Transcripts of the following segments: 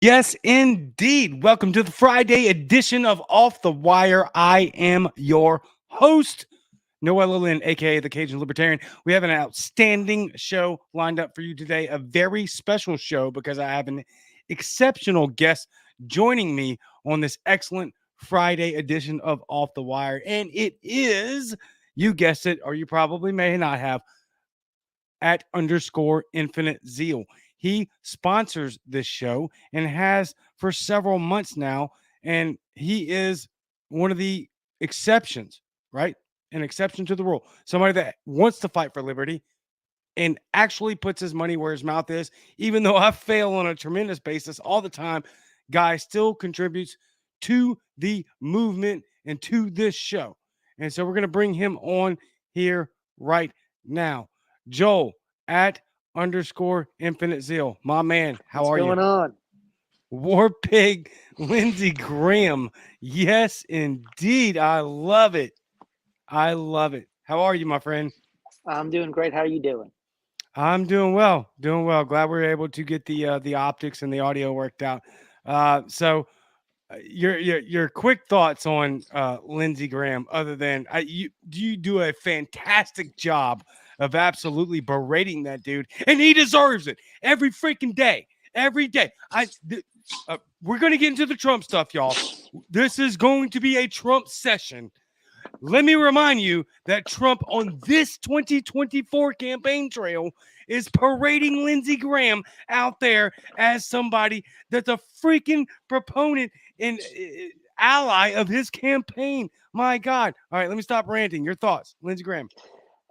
Yes, indeed. Welcome to the Friday edition of Off the Wire. I am your host, Noah Lynn, aka the Cajun Libertarian. We have an outstanding show lined up for you today, a very special show because I have an exceptional guest joining me on this excellent Friday edition of Off the Wire. And it is, you guessed it, or you probably may not have, at underscore Infinite Zeal. He sponsors this show and has for several months now. And he is one of the exceptions, right? An exception to the rule. Somebody that wants to fight for liberty and actually puts his money where his mouth is. Even though I fail on a tremendous basis all the time, guy still contributes to the movement and to this show. And so we're going to bring him on here right now. Joel at underscore Infinite Zeal. My man, how What's are you? going on? War Pig Lindsey Graham. Yes, indeed. I love it. I love it. How are you, my friend? I'm doing great. How are you doing? I'm doing well, doing well. Glad we are able to get the optics and the audio worked out. Your quick thoughts on Lindsey Graham, other than you do a fantastic job of absolutely berating that dude, and he deserves it every freaking day, every day. We're gonna get into the Trump stuff, y'all. This is going to be a Trump session. Let me remind you that Trump on this 2024 campaign trail is parading Lindsey Graham out there as somebody that's a freaking proponent and ally of his campaign. My God. All right, let me stop ranting. Your thoughts, Lindsey Graham.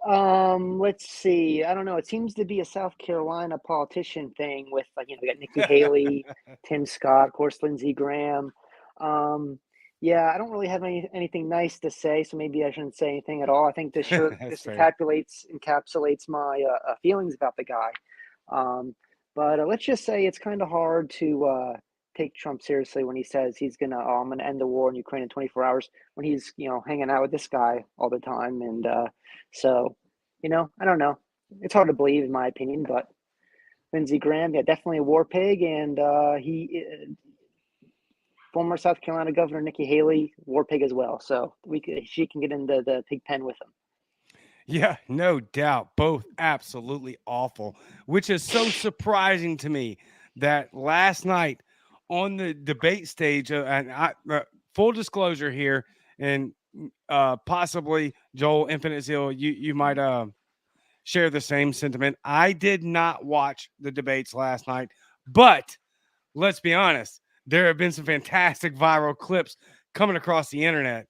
Let's see. I don't know. It seems to be a South Carolina politician thing with we got Nikki Haley, Tim Scott, of course, Lindsey Graham. Yeah, I don't really have anything nice to say, so maybe I shouldn't say anything at all. I think this shirt That's this fair. encapsulates my feelings about the guy. But let's just say it's kind of hard to take Trump seriously when he says I'm gonna end the war in Ukraine in 24 hours when he's hanging out with this guy all the time and. So, I don't know. It's hard to believe, in my opinion, but Lindsey Graham, yeah, definitely a war pig, and former South Carolina Governor Nikki Haley, war pig as well. So she can get into the pig pen with him. Yeah, no doubt. Both absolutely awful, which is so surprising to me that last night on the debate stage, full disclosure here, and possibly Joel Infinite Zeal, you might share the same sentiment. I did not watch the debates last night, but let's be honest, there have been some fantastic viral clips coming across the internet,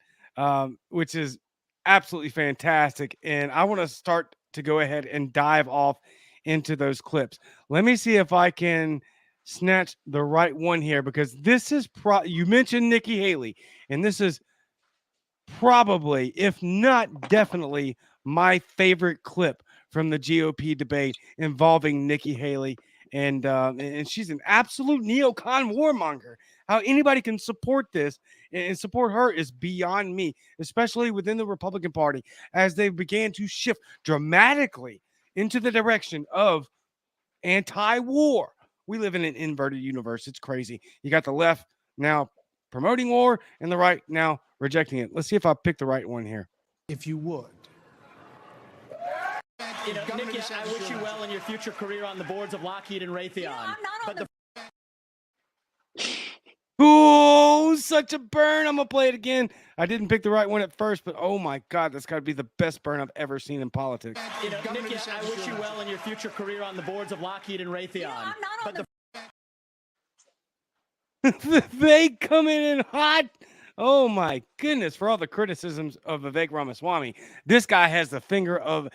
which is absolutely fantastic. And I want to start to go ahead and dive off into those clips. Let me see if I can snatch the right one here because this is you mentioned Nikki Haley, and this is probably, if not definitely, my favorite clip from the GOP debate involving Nikki Haley. And she's an absolute neocon warmonger. How anybody can support this and support her is beyond me, especially within the Republican Party, as they began to shift dramatically into the direction of anti-war. We live in an inverted universe. It's crazy. You got the left now promoting war and the right now rejecting it. Let's see if I pick the right one here. If you would. Nikki, I wish you well in your future career on the boards of Lockheed and Raytheon. I'm not on Oh, such a burn. I'm going to play it again. I didn't pick the right one at first, but oh my God, that's got to be the best burn I've ever seen in politics. Nikki, I wish you well in your future career on the boards of Lockheed and Raytheon. I'm not on They coming in hot. Oh my goodness! For all the criticisms of Vivek Ramaswamy, this guy has the finger of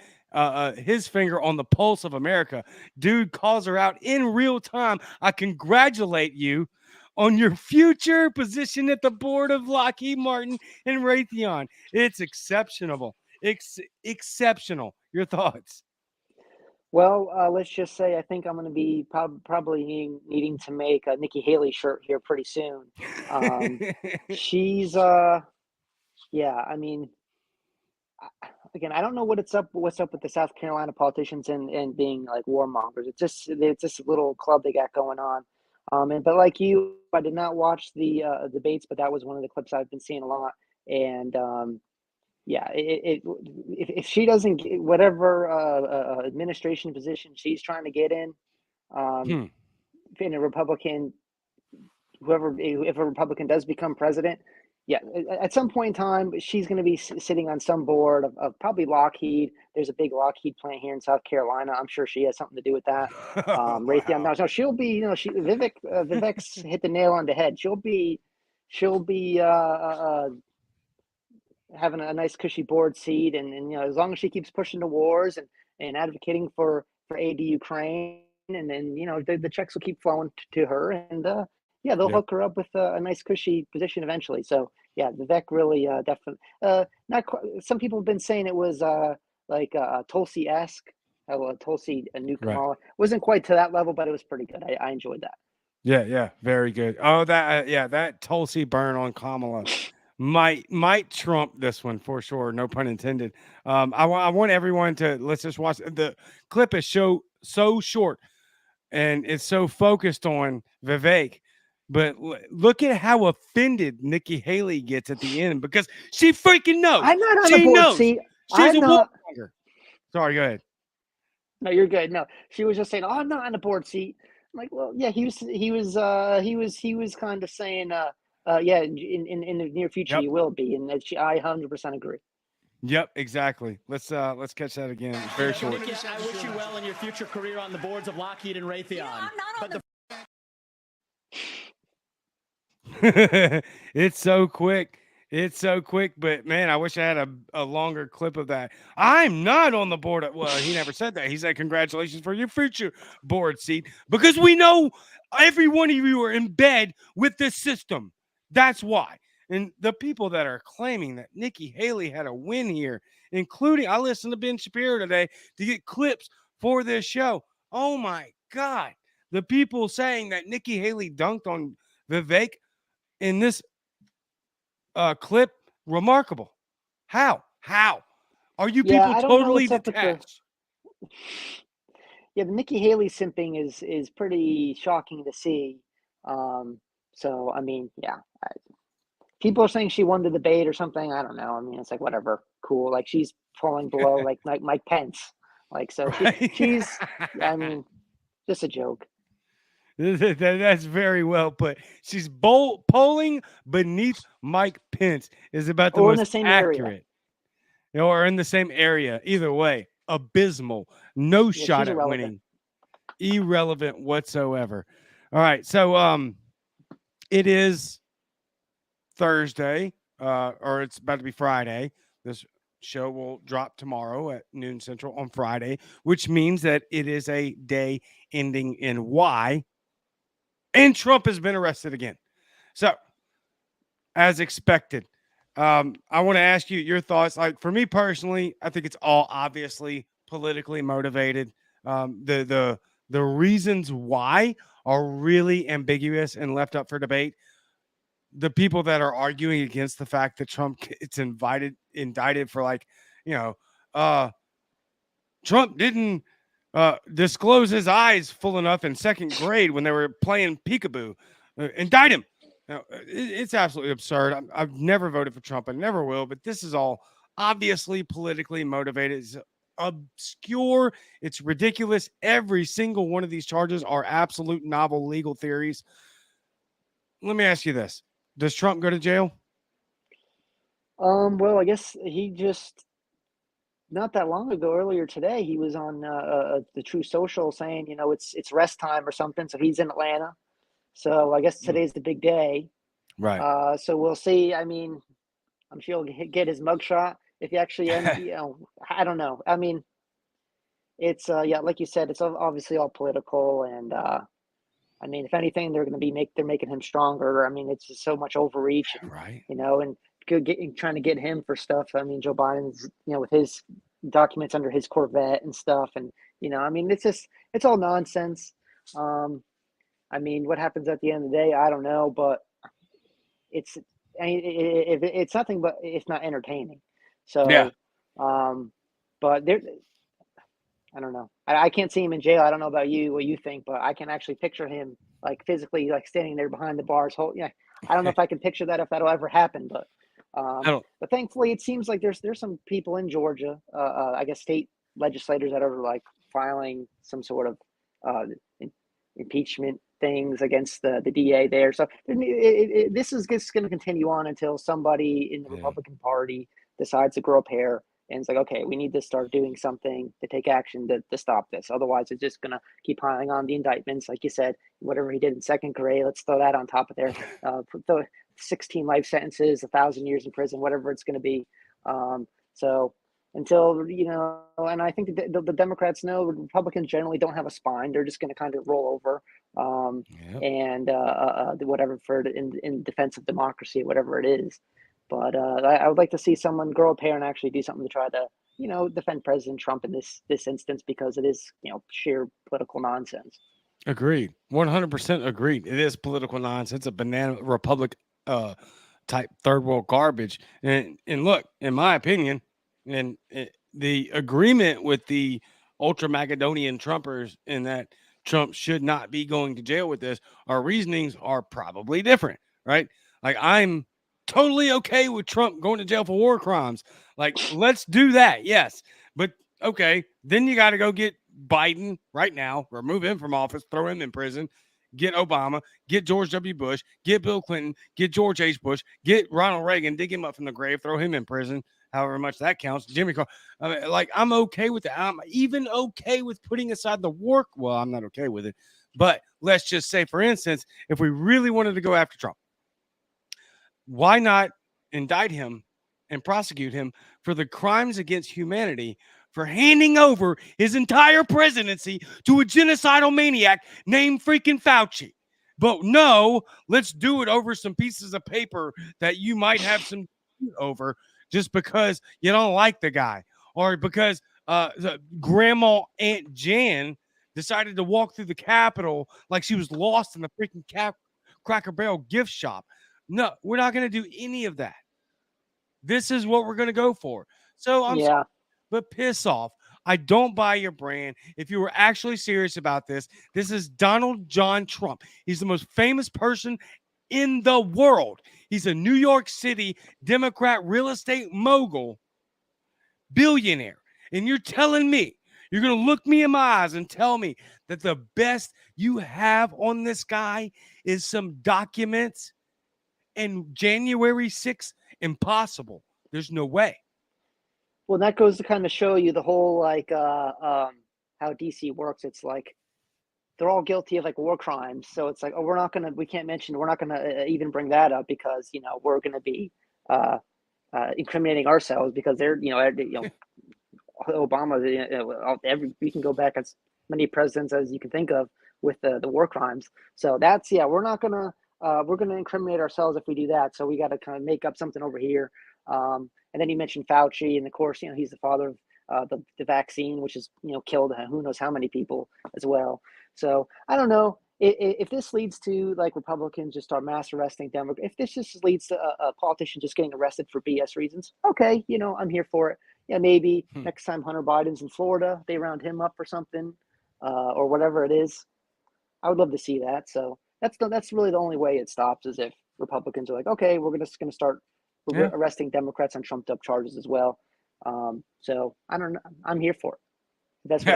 his finger on the pulse of America. Dude calls her out in real time. I congratulate you on your future position at the board of Lockheed Martin and Raytheon. It's exceptional. Exceptional. Your thoughts? Well, let's just say I think I'm going to be probably needing to make a Nikki Haley shirt here pretty soon. She's, yeah, I mean, again, I don't know what's up with the South Carolina politicians and being like warmongers. It's just a little club they got going on. But like you, I did not watch the debates, but that was one of the clips I've been seeing a lot. And yeah, if she doesn't get whatever administration position she's trying to get um, Hmm. in a Republican, whoever, if a Republican does become president, yeah, at some point in time, she's going to be sitting on some board of probably Lockheed. There's a big Lockheed plant here in South Carolina. I'm sure she has something to do with that. Raytheon, Wow. no, she'll be, Vivek's hit the nail on the head. She'll be having a nice cushy board seat, and as long as she keeps pushing the wars and advocating for aid to Ukraine, and then the checks will keep flowing to her, and yeah, they'll Yep. hook her up with a nice cushy position eventually. So yeah, Vivek really definitely not quite, some people have been saying it was like Tulsi-esque, how Tulsi knew Right. Kamala. Wasn't quite to that level, but it was pretty good. I enjoyed that. Yeah. Yeah. Very good. Oh, that. Yeah. That Tulsi burn on Kamala might trump this one for sure. No pun intended. I want everyone to let's just watch the clip. Is so short and it's so focused on Vivek. But look at how offended Nikki Haley gets at the end because she freaking knows. I'm not on the She board knows. seat. She's I'm a not. warmonger. Sorry, go ahead. No, you're good. No, she was just saying, "Oh, I'm not on the board seat." I'm like, well, yeah, he was kind of saying, yeah, in the near future Yep. you will be, and I 100% agree. Yep, exactly. Let's catch that again. It's very short. Nikki, I wish you well in your future career on the boards of Lockheed and Raytheon. I'm not on But It's so quick. It's so quick, but man, I wish I had a longer clip of that. I'm not on the board. Well, he never said that. He said, congratulations for your future board seat because we know every one of you are in bed with this system. That's why. And the people that are claiming that Nikki Haley had a win here, including I listened to Ben Shapiro today to get clips for this show. Oh my God. The people saying that Nikki Haley dunked on Vivek in this clip, remarkable. How? How? Are you Yeah, people I don't know totally what's up with the detached? yeah the Nikki Haley simping is pretty shocking to see. Um, so I mean, yeah, people are saying she won the debate or something. I don't know. I mean, it's like whatever, cool. Like she's falling below like Mike Pence. Like so Right? she's I mean, just a joke. That's very well put. She's polling beneath Mike Pence is about the Or in the most same area. accurate, or in the same area. Either way, abysmal. No Yeah, she's shot at irrelevant. winning. Irrelevant whatsoever. All right, so it is Thursday, or it's about to be Friday. This show will drop tomorrow at noon central on Friday, which means that it is a day ending in Y, and Trump has been arrested again. So, as expected, I want to ask you your thoughts. Like for me personally, I think it's all obviously politically motivated. The reasons why are really ambiguous and left up for debate. The people that are arguing against the fact that Trump gets indicted for like, you know, uh Trump didn't disclose his eyes full enough in second grade when they were playing peekaboo. Indict him. It's absolutely absurd. I've never voted for Trump. I never will. But this is all obviously politically motivated. It's obscure. It's ridiculous. Every single one of these charges are absolute novel legal theories. Let me ask you this: does Trump go to jail? Well, I guess he just not that long ago, earlier today, he was on the True Social saying, it's rest time or something. So he's in Atlanta. So I guess Mm, today's the big day. right. So we'll see. I mean, I'm sure he'll get his mugshot if he actually I don't know. I mean, it's yeah, like you said, it's obviously all political, and I mean, if anything, they're making him stronger. I mean, it's just so much overreach, and Right. and trying to get him for stuff. I mean, Joe Biden's with his documents under his Corvette and stuff, and I mean, it's all nonsense. Um, I mean, what happens at the end of the day, I don't know, but it's it's nothing but it's not entertaining. Yeah. So, but there, I don't know. I can't see him in jail. I don't know about you, what you think, but I can actually picture him like physically like standing there behind the bars. I don't know if I can picture that if that'll ever happen, I don't. but thankfully it seems like there's some people in Georgia, I guess state legislators that are like filing some sort of uh, impeachment things against the DA there. So this is just going to continue on until somebody in the Yeah. Republican Party decides to grow a pair and it's like, okay, we need to start doing something to take action to stop this. Otherwise, it's just going to keep piling on the indictments. Like you said, whatever he did in second grade, let's throw that on top of there. Put the 16 life sentences, 1,000 years in prison, whatever it's going to be. So until, and I think the Democrats know Republicans generally don't have a spine. They're just going to kind of roll over Yep. and whatever in defense of democracy, whatever it is. But I would like to see someone grow a pair and actually do something to try to, defend President Trump in this instance, because it is, sheer political nonsense. Agreed. 100% agreed. It is political nonsense, a banana republic type third world garbage. And look, in my opinion, and the agreement with the ultra Macedonian Trumpers in that Trump should not be going to jail with this, our reasonings are probably different, right? Like, I'm totally okay with Trump going to jail for war crimes. Like, let's do that. Yes. But okay, then you got to go get Biden right now, remove him from office, throw him in prison, get Obama, get George W. Bush, get Bill Clinton, get George H. Bush, get Ronald Reagan, dig him up from the grave, throw him in prison, however much that counts. Jimmy Carter. I mean, like, I'm okay with that. I'm even okay with putting aside the war. Well, I'm not okay with it. But let's just say, for instance, if we really wanted to go after Trump, why not indict him and prosecute him for the crimes against humanity for handing over his entire presidency to a genocidal maniac named freaking Fauci? But no, let's do it over some pieces of paper that you might have some over just because you don't like the guy, or because grandma Aunt Jan decided to walk through the Capitol like she was lost in the freaking Cracker Barrel gift shop. No, we're not going to do any of that. This is what we're going to go for. So I'm sorry, but piss off. I don't buy your brand. If you were actually serious about this, this is Donald John Trump. He's the most famous person in the world. He's a New York City Democrat real estate mogul, billionaire. And you're telling me, you're going to look me in my eyes and tell me that the best you have on this guy is some documents and January 6th? Impossible. There's no way. Well, that goes to kind of show you the whole like how DC works. It's like they're all guilty of like war crimes, so it's like, oh, we're not gonna even bring that up because we're gonna be incriminating ourselves because they're Obama. We can go back as many presidents as you can think of with the war crimes. So that's we're not gonna we're gonna incriminate ourselves if we do that. So we got to kind of make up something over here. And then you mentioned Fauci, and of course, he's the father of the vaccine, which has killed who knows how many people as well. So I don't know if this leads to like Republicans just start mass arresting Democrats. If this just leads to a politician just getting arrested for BS reasons, okay, I'm here for it. Yeah, maybe next time Hunter Biden's in Florida, they round him up for something, or whatever it is. I would love to see that. So that's really the only way it stops, is if Republicans are like, okay, we're just going to start arresting Democrats on trumped up charges as well. So I don't know. I'm here for it.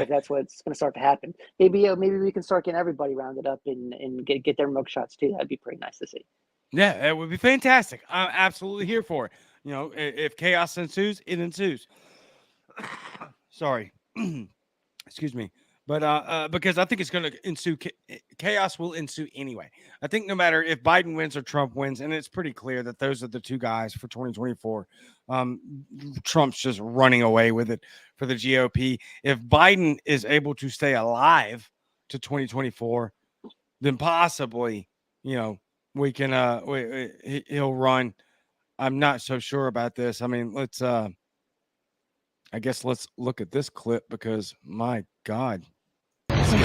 That's what's going to start to happen. Maybe we can start getting everybody rounded up and get their mugshots too. That'd be pretty nice to see. Yeah, it would be fantastic. I'm absolutely here for it. If chaos ensues, it ensues. Sorry. Excuse me. But because I think it's going to ensue, chaos will ensue anyway. I think no matter if Biden wins or Trump wins, and it's pretty clear that those are the two guys for 2024. Trump's just running away with it for the GOP. If Biden is able to stay alive to 2024, then possibly, we can, he'll run. I'm not so sure about this. I mean, I guess let's look at this clip because my God. You want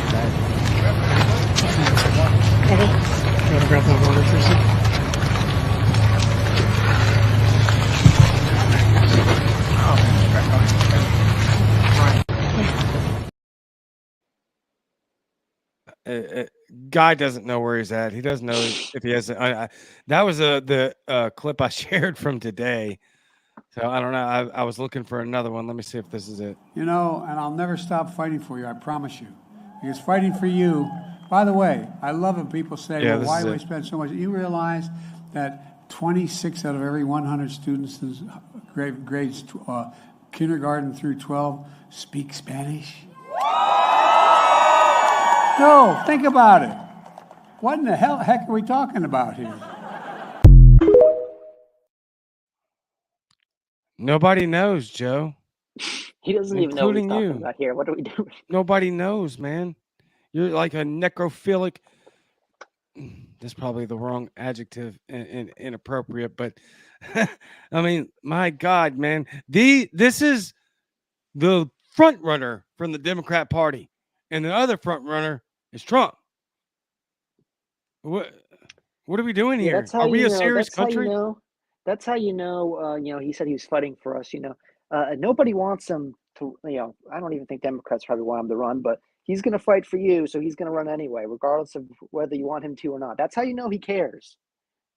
to grab that water, Tracy? Guy doesn't know where he's at. He doesn't know if he has. That was the clip I shared from today. So I don't know. I was looking for another one. Let me see if this is it. And I'll never stop fighting for you, I promise you. Because fighting for you, by the way, I love when people say, Yeah, well, this why is do we it. spend so much? You realize that 26 out of every 100 students in grades kindergarten through 12 speak Spanish? No, think about it. What in the heck are we talking about here? Nobody knows, Joe, He doesn't even know what he's including talking you. about here. What are we doing? Nobody knows, man. You're like a necrophilic. That's probably the wrong adjective and inappropriate, but I mean, my God, man, this is the front runner from the Democrat Party, and the other front runner is Trump. What what are we doing Yeah, here? that's how Are we you a know. serious That's how you country? know. That's how you know. He said he was fighting for us. Nobody wants him to. I don't even think Democrats probably want him to run, but he's going to fight for you, so he's going to run anyway, regardless of whether you want him to or not. That's how you know he cares.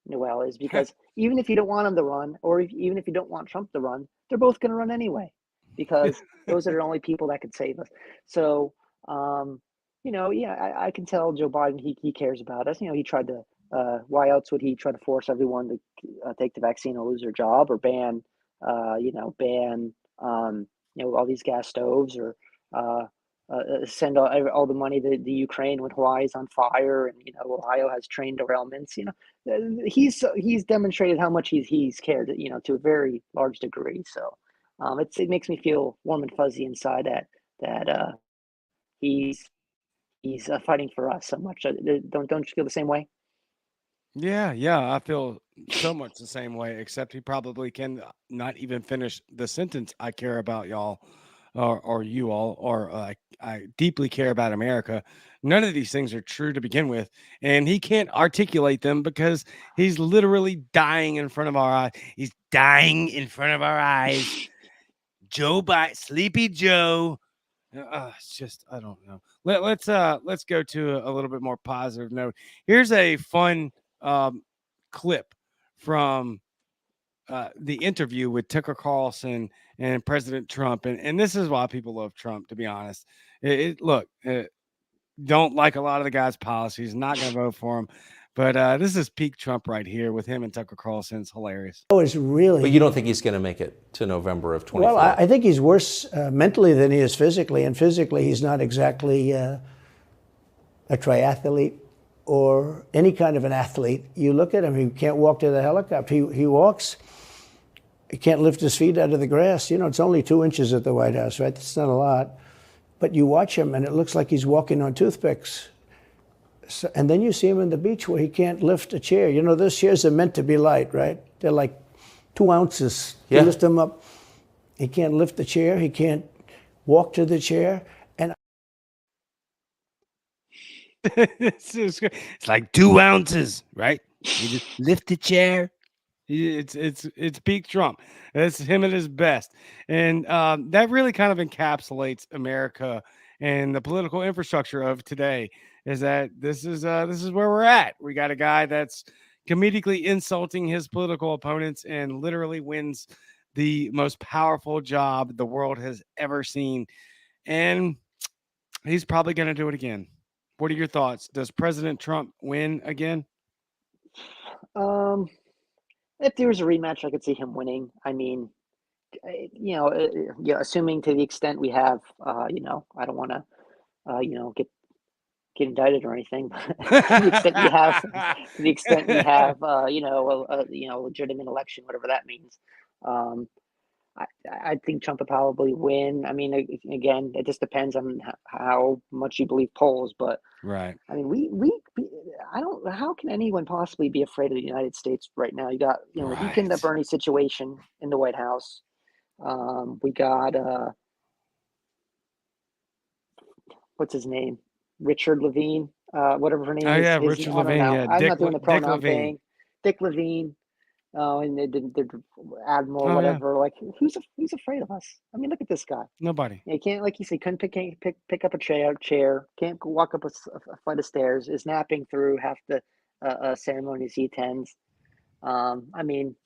Noel is because even if you don't want him to run, or even if you don't want Trump to run, they're both going to run anyway, because those are the only people that could save us. So, yeah, I can tell Joe Biden he cares about us. He tried to. Why else would he try to force everyone to take the vaccine or lose their job, or ban all these gas stoves, or uh, send all the money to the Ukraine when Hawaii is on fire, and Ohio has train derailments. He's demonstrated how much he's cared, to a very large degree. So it makes me feel warm and fuzzy inside that he's fighting for us so much. Don't you feel the same way? Yeah, yeah, I feel so much the same way, except he probably can not even finish the sentence. I care about y'all, or you all, or I deeply care about America. None of these things are true to begin with, and he can't articulate them because he's literally dying in front of our eyes. He's dying in front of our eyes. Joe Biden, Sleepy Joe. It's just I don't know. Let's go to a little bit more positive note. Here's a fun um, clip from the interview with Tucker Carlson and President Trump, and this is why people love Trump. To be honest, look, don't like a lot of the guy's policies. Not going to vote for him, but this is peak Trump right here with him and Tucker Carlson. It's hilarious. Is really. But you don't think he's going to make it to November of 24? Well, I think he's worse mentally than he is physically, and physically he's not exactly a triathlete or any kind of an athlete. You look at him; he can't walk to the helicopter. He walks. He can't lift his feet out of the grass. It's only 2 inches at the White House, right? That's not a lot. But you watch him, and it looks like he's walking on toothpicks. So, and then you see him on the beach where he can't lift a chair. Those chairs are meant to be light, right? They're like 2 ounces. Yeah. You lift him up. He can't lift the chair. He can't walk to the chair. And It's like 2 ounces, right? You just lift the chair. It's peak Trump. That's him at his best, and that really kind of encapsulates America and the political infrastructure of today. Is that this is where we're at? We got a guy that's comedically insulting his political opponents and literally wins the most powerful job the world has ever seen, and he's probably going to do it again. What are your thoughts? Does President Trump win again? Um, if there was a rematch, I could see him winning. I mean, assuming to the extent we have, I don't want to, get indicted or anything, but to the extent you have, a legitimate election, whatever that means. Um, I think Trump would probably win. I mean, again, it just depends on how much you believe polls, but Right. I mean, I don't. How can anyone possibly be afraid of the United States right now? You got, the Deacon Right. Bernie situation in the White House. We got what's his name, Richard Levine, whatever her name Oh is. yeah, His Richard I don't Levine. know. Yeah, I'm not doing the Dick pronoun Levine. thing. Dick Levine. Oh, and the admiral, Oh yeah, whatever. Like, who's afraid of us? I mean, look at this guy. nobody. Yeah, he can't, like you say, couldn't pick up a chair. Can't walk up a flight of stairs. Is napping through half the ceremonies he attends. I mean,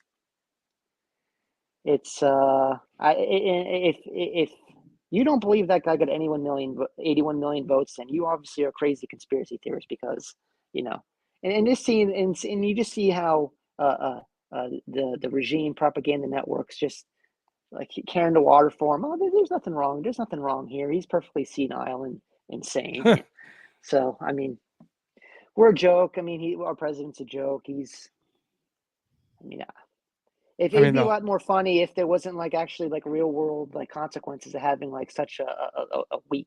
it's if you don't believe that guy got 81 million votes, then you obviously are a crazy conspiracy theorist because you know. And this scene, and you just see how the regime propaganda networks just like carrying the water for him. Oh, there's nothing wrong. There's nothing wrong here. He's perfectly senile and insane. Yeah. So I mean, we're a joke. I mean, our president's a joke. I mean, if I it'd mean, be a lot more funny if there wasn't like actually like real world like consequences of having like such a weak,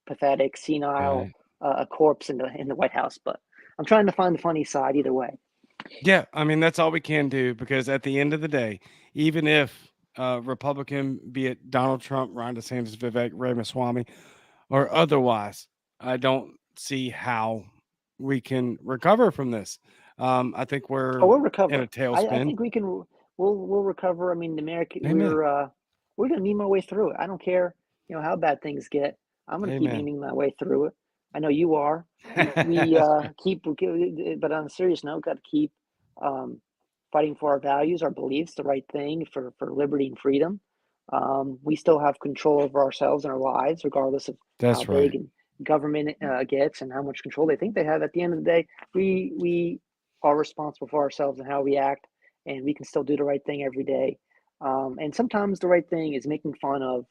pathetic, senile right. corpse in the White House. But I'm trying to find the funny side either way. Yeah, I mean that's all we can do because at the end of the day, even if Republican, be it Donald Trump, Ron DeSantis, Vivek Ramaswamy, or otherwise, I don't see how we can recover from this. I think Oh, we're we'll in recover. a I tailspin. think we can. We'll recover. I mean, America. Amen. We're gonna meme our way through it. I don't care. How bad things get. I'm gonna keep Amen. memeing my way through it. I know you are. We That's right. keep. But on a serious note, got to keep um, fighting for our values, our beliefs, the right thing for liberty and freedom. We still have control over ourselves and our lives, regardless of how That's big right. and government gets and how much control they think they have. At the end of the day, we are responsible for ourselves and how we act, and we can still do the right thing every day. And sometimes the right thing is making fun of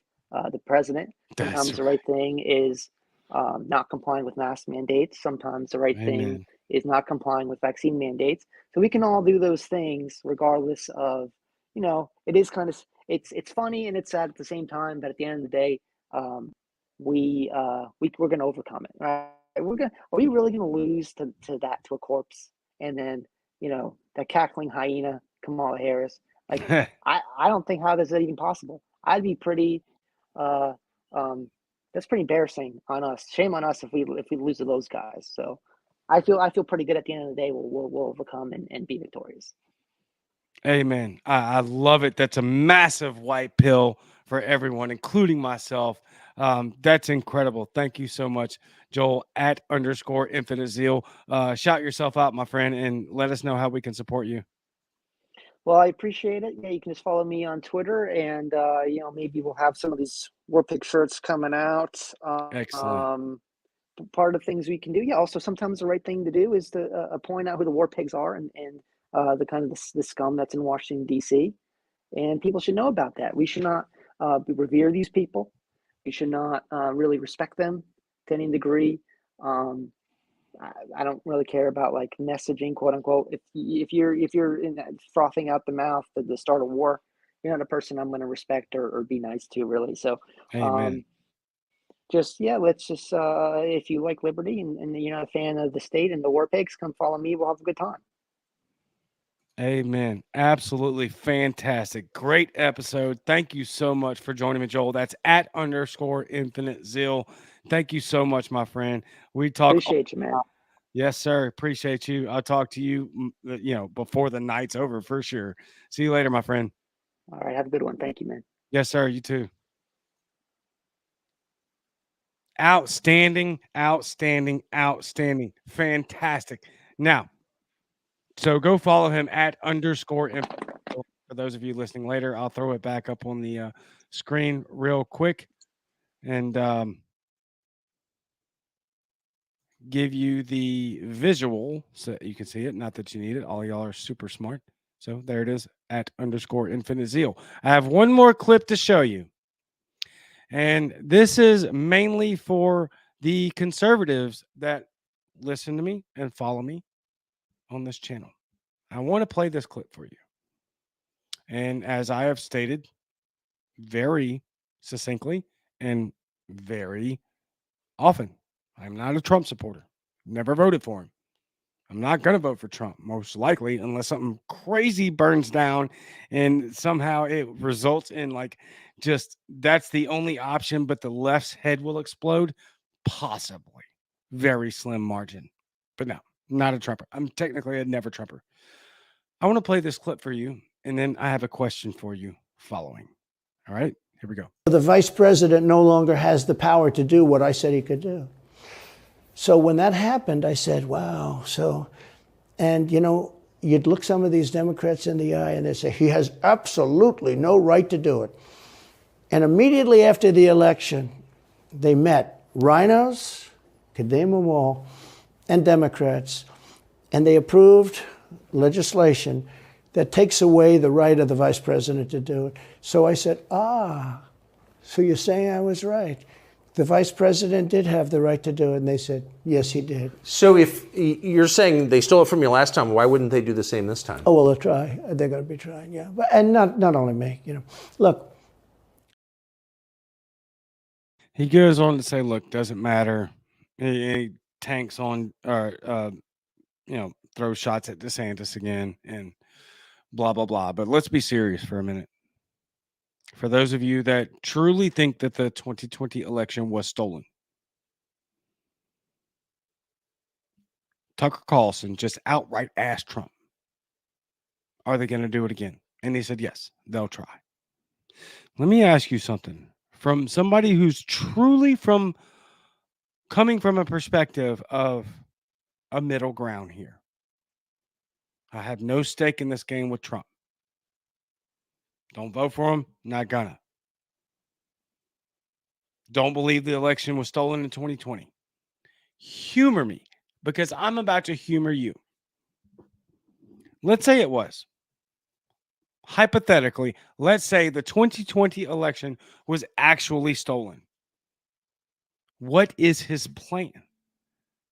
the president. That's Sometimes the right. right thing is not complying with mask mandates. Sometimes the right thing Amen. is not complying with vaccine mandates. So we can all do those things regardless of, it is kind of it's funny and it's sad at the same time. But at the end of the day, um, we're gonna overcome it, right? Are we really gonna lose to a corpse and then that cackling hyena Kamala Harris? Like I don't think how is that even possible. I'd be pretty uh that's pretty embarrassing on us. Shame on us if we lose to those guys. So I feel pretty good at the end of the day. We'll overcome and be victorious. Amen. I love it. That's a massive white pill for everyone, including myself. That's incredible. Thank you so much, Joel, at underscore Infinite Zeal. Shout yourself out, my friend, and let us know how we can support you. Well, I appreciate it. Yeah, you can just follow me on Twitter, and maybe we'll have some of these War Pig shirts coming out. Excellent. Um, Part of the things we can do. Yeah. Also, sometimes the right thing to do is to point out who the war pigs are and the kind of the scum that's in Washington D.C. And people should know about that. We should not revere these people. We should not really respect them to any degree. Um, I don't really care about like messaging, quote unquote. If you're in that frothing out the mouth at the start of war, you're not a person I'm going to respect or be nice to, really. So, Amen. um, just yeah, let's just if you like liberty and you're not a fan of the state and the war pigs, come follow me. We'll have a good time. Amen. Absolutely fantastic. Great episode. Thank you so much for joining me, Joel. That's at underscore Infinite Zeal. Thank you so much, my friend. We talk. Appreciate you, man. Yes, sir. Appreciate you. I'll talk to you, before the night's over for sure. See you later, my friend. All right, have a good one. Thank you, man. Yes, sir. You too. Outstanding, outstanding, outstanding. Fantastic. Now, so go follow him at underscore info. For those of you listening later, I'll throw it back up on the screen real quick and give you the visual so that you can see it. Not that you need it. All y'all are super smart. So there it is at underscore Infinite Zeal. I have one more clip to show you. And this is mainly for the conservatives that listen to me and follow me on this channel. I want to play this clip for you. And as I have stated very succinctly and very often, I'm not a Trump supporter. Never voted for him. I'm not going to vote for Trump, most likely, unless something crazy burns down and somehow it results in like just that's the only option, but the left's head will explode. Possibly. Very slim margin. But no, not a Trumper. I'm technically a never Trumper. I want to play this clip for you, and then I have a question for you following. All right, here we go. The vice president no longer has the power to do what I said he could do. So when that happened, I said, wow. And you'd look some of these Democrats in the eye and they'd say, he has absolutely no right to do it. And immediately after the election, they met rhinos, could name them all, and Democrats, and they approved legislation that takes away the right of the vice president to do it. So I said, so you're saying I was right. The vice president did have the right to do it, and they said, yes, he did. So if you're saying they stole it from you last time, why wouldn't they do the same this time? Oh, well, they'll try. They're going to be trying, yeah. And not only me, Look. He goes on to say, look, doesn't matter. He tanks on, throws shots at DeSantis again and blah, blah, blah. But let's be serious for a minute. For those of you that truly think that the 2020 election was stolen, Tucker Carlson just outright asked Trump, are they going to do it again? And he said, yes, they'll try. Let me ask you something from somebody who's truly coming from a perspective of a middle ground here. I have no stake in this game with Trump. Don't vote for him, not gonna. Don't believe the election was stolen in 2020. Humor me, because I'm about to humor you. Let's say it was. Hypothetically, let's say the 2020 election was actually stolen. What is his plan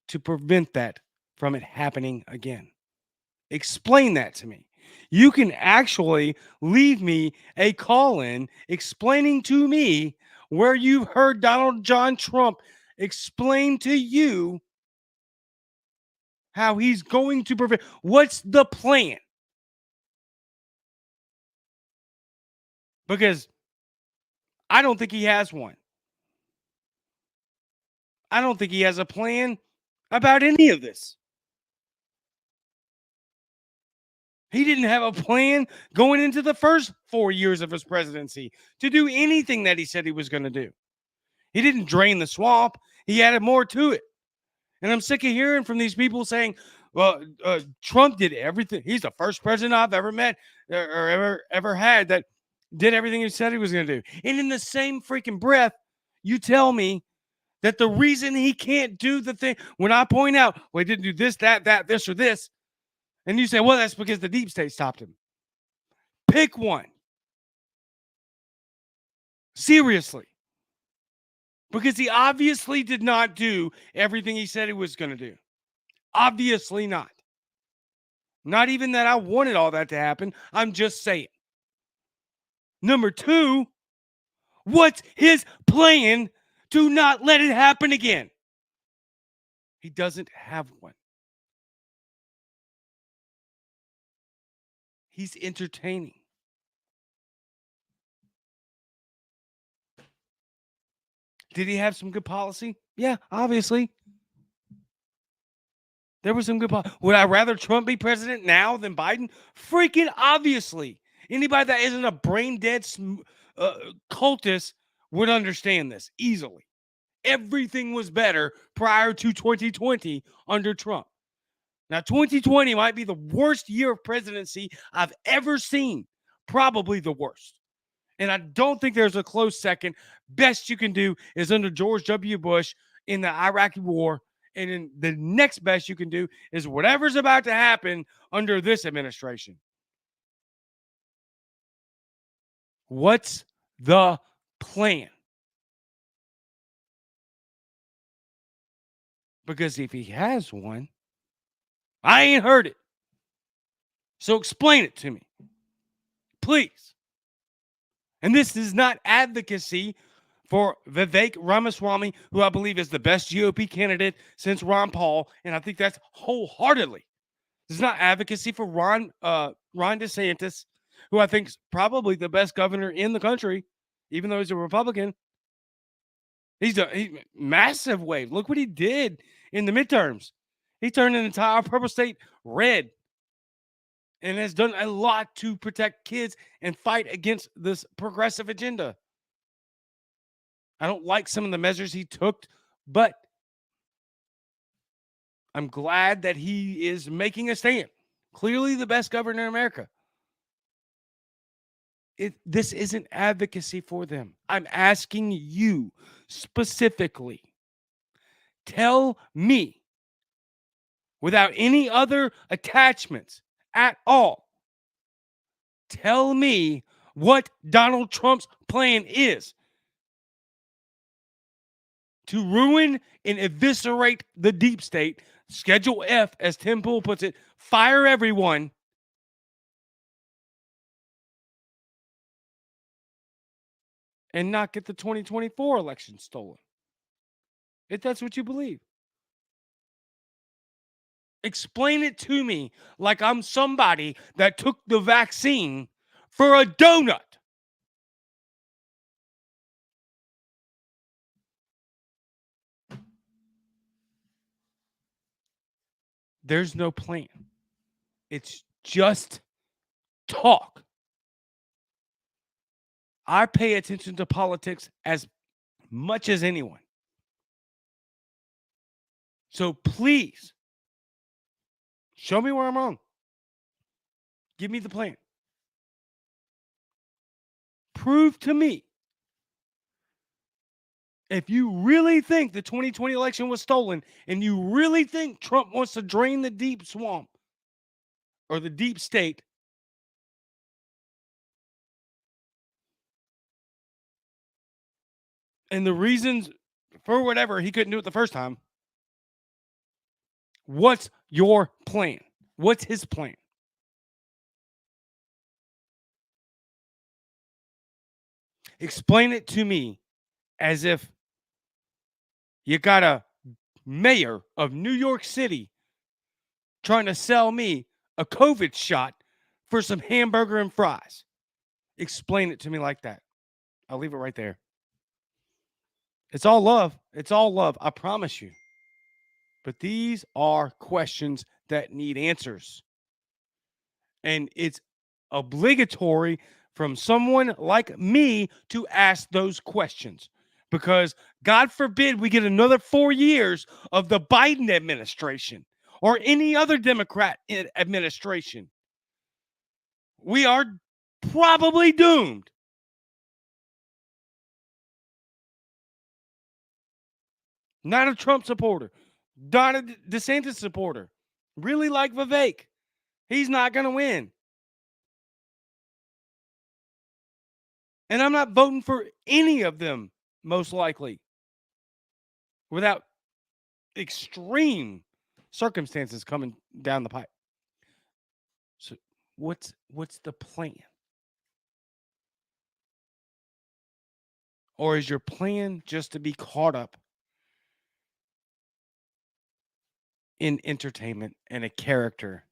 to prevent that from it happening again? Explain that to me. You can actually leave me a call-in explaining to me where you've heard Donald John Trump explain to you how he's going to prevent. What's the plan? Because I don't think he has one. I don't think he has a plan about any of this. He didn't have a plan going into the first 4 years of his presidency to do anything that he said he was going to do. He didn't drain the swamp. He added more to it. And I'm sick of hearing from these people saying, well, Trump did everything. He's the first president I've ever met or ever had that did everything he said he was going to do. And in the same freaking breath, you tell me that the reason he can't do the thing, when I point out, well, he didn't do this, that, this, or this, and you say, well, that's because the deep state stopped him. Pick one. Seriously. Because he obviously did not do everything he said he was going to do. Obviously not. Not even that I wanted all that to happen. I'm just saying. Number two, what's his plan to not let it happen again? He doesn't have one. He's entertaining. Did he have some good policy? Yeah, obviously. There was some good policy. Would I rather Trump be president now than Biden? Freaking obviously. Anybody that isn't a brain-dead cultist would understand this easily. Everything was better prior to 2020 under Trump. Now, 2020 might be the worst year of presidency I've ever seen. Probably the worst. And I don't think there's a close second. Best you can do is under George W. Bush in the Iraqi war. And then the next best you can do is whatever's about to happen under this administration. What's the plan? Because if he has one, I ain't heard it. So explain it to me. Please. And this is not advocacy for Vivek Ramaswamy, who I believe is the best GOP candidate since Ron Paul, and I think that's wholeheartedly. This is not advocacy for Ron DeSantis, who I think is probably the best governor in the country, even though he's a Republican. He's a massive wave. Look what he did in the midterms. He turned an entire purple state red. and has done a lot to protect kids and fight against this progressive agenda. I don't like some of the measures he took, but I'm glad that he is making a stand. Clearly the best governor in America. This isn't advocacy for them. I'm asking you specifically. Tell me, without any other attachments at all, tell me what Donald Trump's plan is to ruin and eviscerate the deep state, Schedule F, as Tim Pool puts it, fire everyone, and not get the 2024 election stolen. If that's what you believe. Explain it to me like I'm somebody that took the vaccine for a donut. There's no plan. It's just talk. I pay attention to politics as much as anyone. So please, show me where I'm wrong. Give me the plan. Prove to me. If you really think the 2020 election was stolen and you really think Trump wants to drain the deep swamp or the deep state, and the reasons for whatever he couldn't do it the first time, what's your plan? What's his plan? Explain it to me as if you got a mayor of New York City trying to sell me a COVID shot for some hamburger and fries. Explain it to me like that. I'll leave it right there. It's all love. It's all love. I promise you. But these are questions that need answers. And it's obligatory from someone like me to ask those questions. Because God forbid we get another 4 years of the Biden administration or any other Democrat administration. We are probably doomed. Not a Trump supporter. Not a DeSantis supporter. Really like Vivek. He's not going to win. And I'm not voting for any of them, most likely, without extreme circumstances coming down the pipe. So what's the plan? Or is your plan just to be caught up in entertainment and a character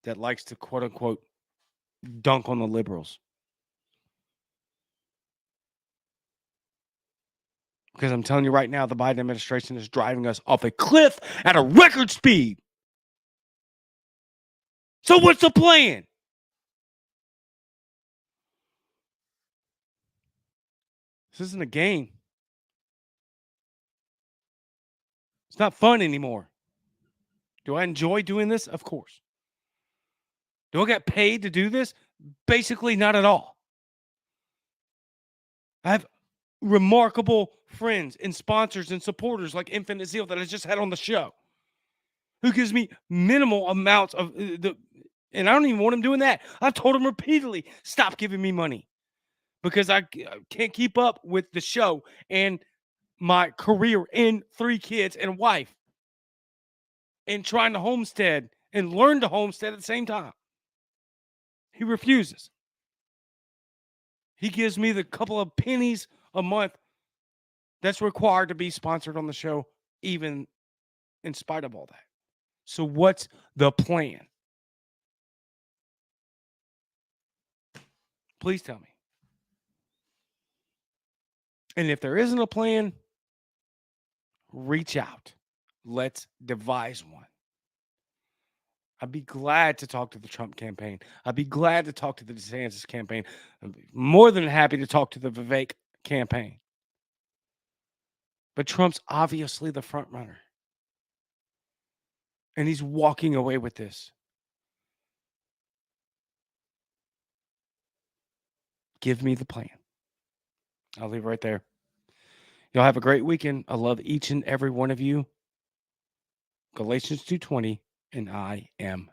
that likes to, quote unquote, dunk on the liberals? Because I'm telling you right now, the Biden administration is driving us off a cliff at a record speed. So what's the plan? This isn't a game. It's not fun anymore. Do I enjoy doing this? Of course. Do I get paid to do this? Basically, not at all. I have remarkable friends and sponsors and supporters like Infinite Zeal that I just had on the show, who gives me minimal amounts of and I don't even want him doing that. I've told him repeatedly, stop giving me money because I can't keep up with the show and my career and 3 kids and a wife and trying to homestead and learn to homestead at the same time. He refuses. He gives me the couple of pennies a month that's required to be sponsored on the show, even in spite of all that. So what's the plan? Please tell me. And if there isn't a plan, reach out. Let's devise one. I'd be glad to talk to the Trump campaign. I'd be glad to talk to the DeSantis campaign. I'd be more than happy to talk to the Vivek campaign. But Trump's obviously the front runner. And he's walking away with this. Give me the plan. I'll leave it right there. Y'all have a great weekend. I love each and every one of you. Galatians 2:20, and I am